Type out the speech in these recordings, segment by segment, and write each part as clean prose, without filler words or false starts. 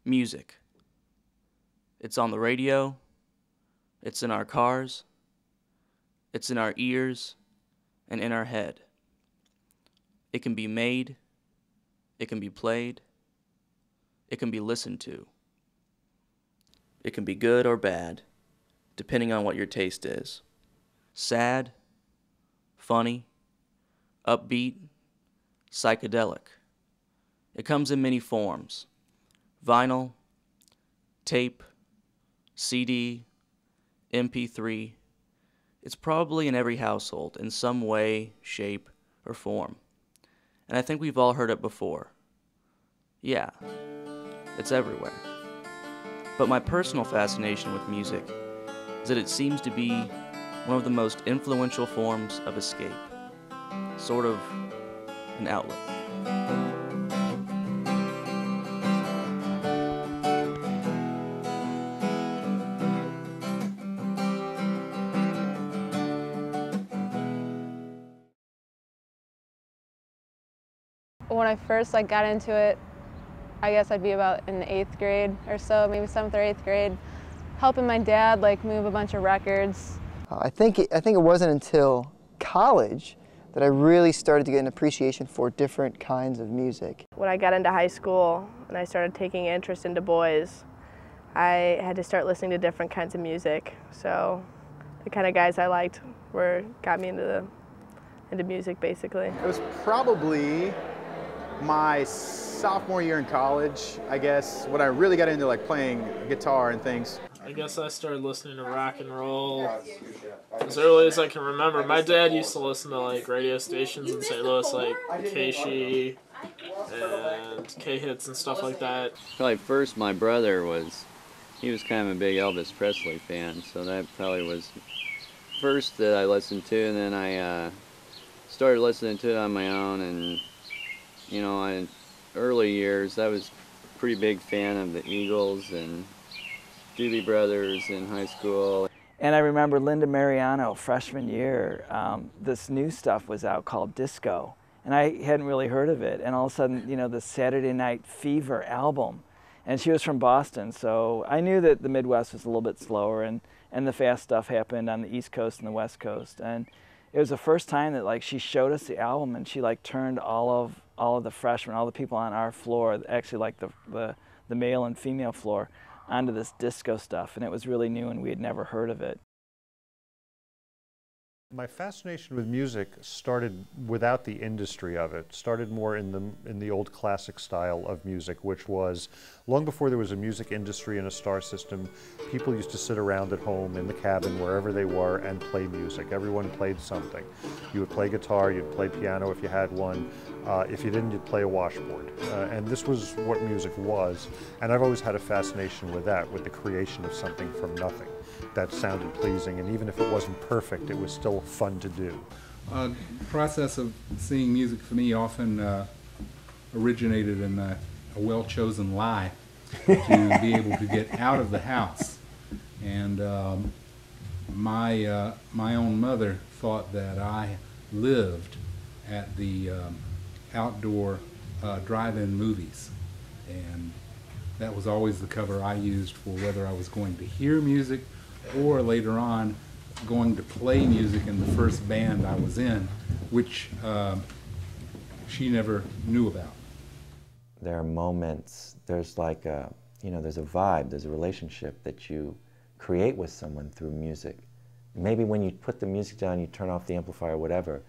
Music. It's on the radio, it's in our cars, it's in our ears, and in our head. It can be made, it can be played, it can be listened to. It can be good or bad, depending on what your taste is. Sad, funny, upbeat, psychedelic. It comes in many forms: vinyl, tape, CD, mp3. It's probably in every household in some way, shape, or form. And I think we've all heard it before. Yeah, it's everywhere. But my personal fascination with music is that it seems to be one of the most influential forms of escape, sort of an outlet. When I first got into it, I guess I'd be about in the 8th grade or so, maybe 7th or 8th grade, helping my dad move a bunch of records. I think it wasn't until college that I really started to get an appreciation for different kinds of music. When I got into high school and I started taking interest into boys, I had to start listening to different kinds of music. So the kind of guys I liked got me into music, basically. It was probably my sophomore year in college, I guess, when I really got into playing guitar and things. I guess I started listening to rock and roll as early as I can remember. My dad used to listen to radio stations in St. Louis, like K-She and K-Hits and stuff like that. Probably first my brother he was kind of a big Elvis Presley fan, so that probably was first that I listened to, and then I started listening to it on my own, and in early years I was a pretty big fan of the Eagles and Doobie Brothers in high school. And I remember Linda Mariano, freshman year, this new stuff was out called Disco, and I hadn't really heard of it, and all of a sudden, the Saturday Night Fever album, and she was from Boston, so I knew that the Midwest was a little bit slower, and the fast stuff happened on the East Coast and the West Coast, and it was the first time that she showed us the album, and she turned all of the freshmen, all the people on our floor, actually the male and female floor, onto this disco stuff, and it was really new and we had never heard of it. My fascination with music started without the industry of it. Started more in the old classic style of music, which was long before there was a music industry and a star system. People used to sit around at home in the cabin, wherever they were, and play music. Everyone played something. You would play guitar, you'd play piano if you had one. If you didn't, you'd play a washboard. And this was what music was. And I've always had a fascination with that, with the creation of something from nothing that sounded pleasing, and even if it wasn't perfect, it was still fun to do. The process of seeing music for me often originated in a well-chosen lie to be able to get out of the house. And my own mother thought that I lived at the outdoor drive-in movies, and that was always the cover I used for whether I was going to hear music or later on going to play music in the first band I was in, which she never knew about. There are moments, there's there's a vibe, there's a relationship that you create with someone through music. Maybe when you put the music down, you turn off the amplifier or whatever,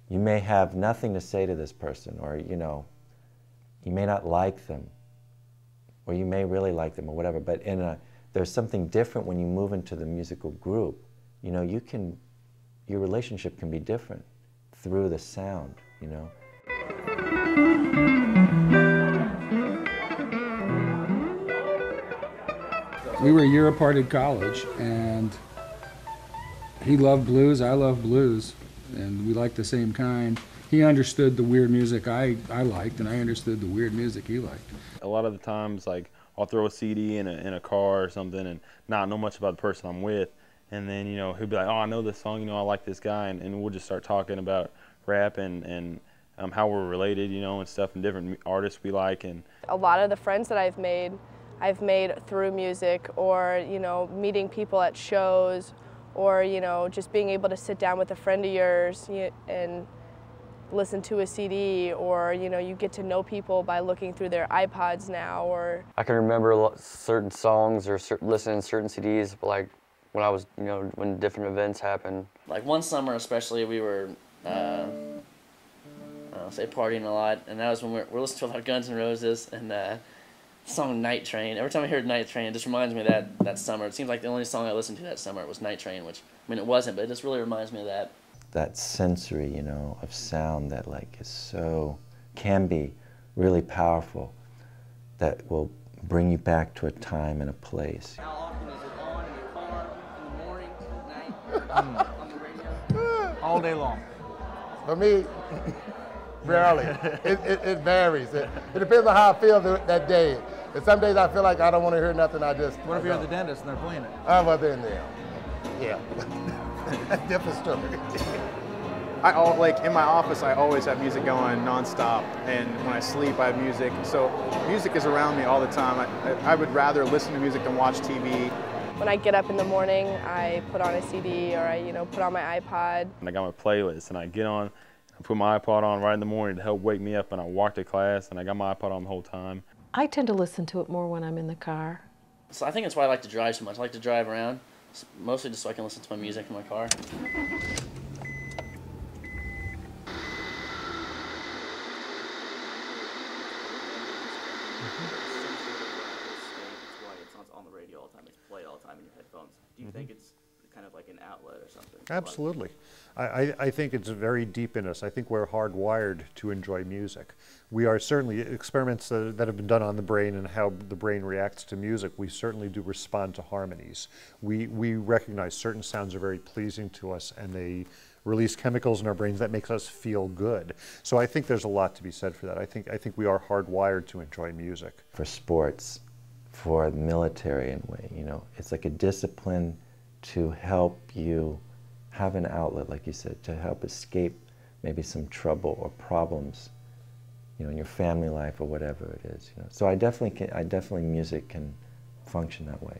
you may have nothing to say to this person, or you may not like them, or you may really like them or whatever, but there's something different when you move into the musical group. Your relationship can be different through the sound, We were a year apart at college, and he loved blues, I loved blues, and we liked the same kind. He understood the weird music I liked, and I understood the weird music he liked. A lot of the times, I'll throw a CD in a car or something and not know much about the person I'm with, and then he'll be like, oh, I know this song, I like this guy, and we'll just start talking about rap and how we're related, you know, and stuff, and different artists we like. And a lot of the friends that I've made through music, or, you know, meeting people at shows, or, you know, just being able to sit down with a friend of yours and listen to a CD, or, you know, you get to know people by looking through their iPods now. Or I can remember certain songs or listening to certain CDs, like when I was, you know, when different events happened. Like one summer especially, we were, say partying a lot, and that was when we're listening to a lot of Guns N' Roses, and the song Night Train. Every time I hear Night Train, it just reminds me of that summer. It seems like the only song I listened to that summer was Night Train, which, I mean, it wasn't, but it just really reminds me of that. That sensory, you know, of sound that like is so, can be really powerful, that will bring you back to a time and a place. How often is it on in your car, in the morning, at night, on the radio? All day long. For me, rarely. It varies. It depends on how I feel that day. And some days I feel like I don't want to hear nothing. What if you're at the dentist and they're playing it? Well, then, yeah. Different story. Like in my office, I always have music going nonstop, and when I sleep, I have music. So music is around me all the time. I would rather listen to music than watch TV. when I get up in the morning, I put on a CD, or I, you know, put on my iPod. And I got my playlist, and I get on, I put my iPod on right in the morning to help wake me up, and I walk to class, and I got my iPod on the whole time. I tend to listen to it more when I'm in the car. So I think that's why I like to drive so much. I like to drive around, mostly just so I can listen to my music in my car. It's on the radio all the time. It's played all the time in your headphones. Do you think it's kind of like an outlet or something? Absolutely. I think it's very deep in us. I think we're hardwired to enjoy music. We are certainly, experiments that have been done on the brain and how the brain reacts to music, we certainly do respond to harmonies. We recognize certain sounds are very pleasing to us, and they release chemicals in our brains that makes us feel good. So I think there's a lot to be said for that. I think we are hardwired to enjoy music. For sports, for the military in a way, you know, it's like a discipline to help you have an outlet, like you said, to help escape maybe some trouble or problems, you know, in your family life or whatever it is. You know, so I definitely music can function that way.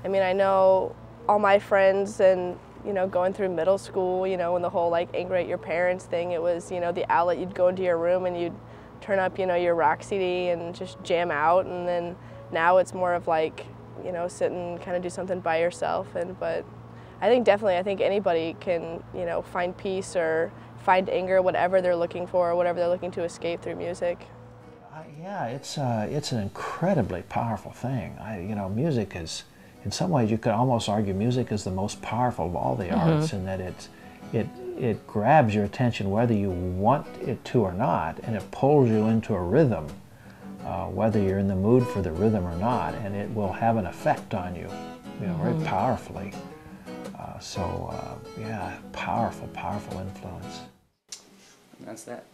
I mean, I know all my friends, and you know, going through middle school, you know, and the whole like angry at your parents thing, it was, you know, the outlet. You'd go into your room and you'd turn up, you know, your rock CD and just jam out. And then now it's more of like, you know, sit and kind of do something by yourself. But I think anybody can, you know, find peace or find anger, whatever they're looking for, whatever they're looking to escape through music. Yeah, it's an incredibly powerful thing. You know, music is, in some ways, you could almost argue music is the most powerful of all the arts, in that it grabs your attention whether you want it to or not, and it pulls you into a rhythm, whether you're in the mood for the rhythm or not, and it will have an effect on you, you know, very powerfully. Yeah, powerful influence. And that's that.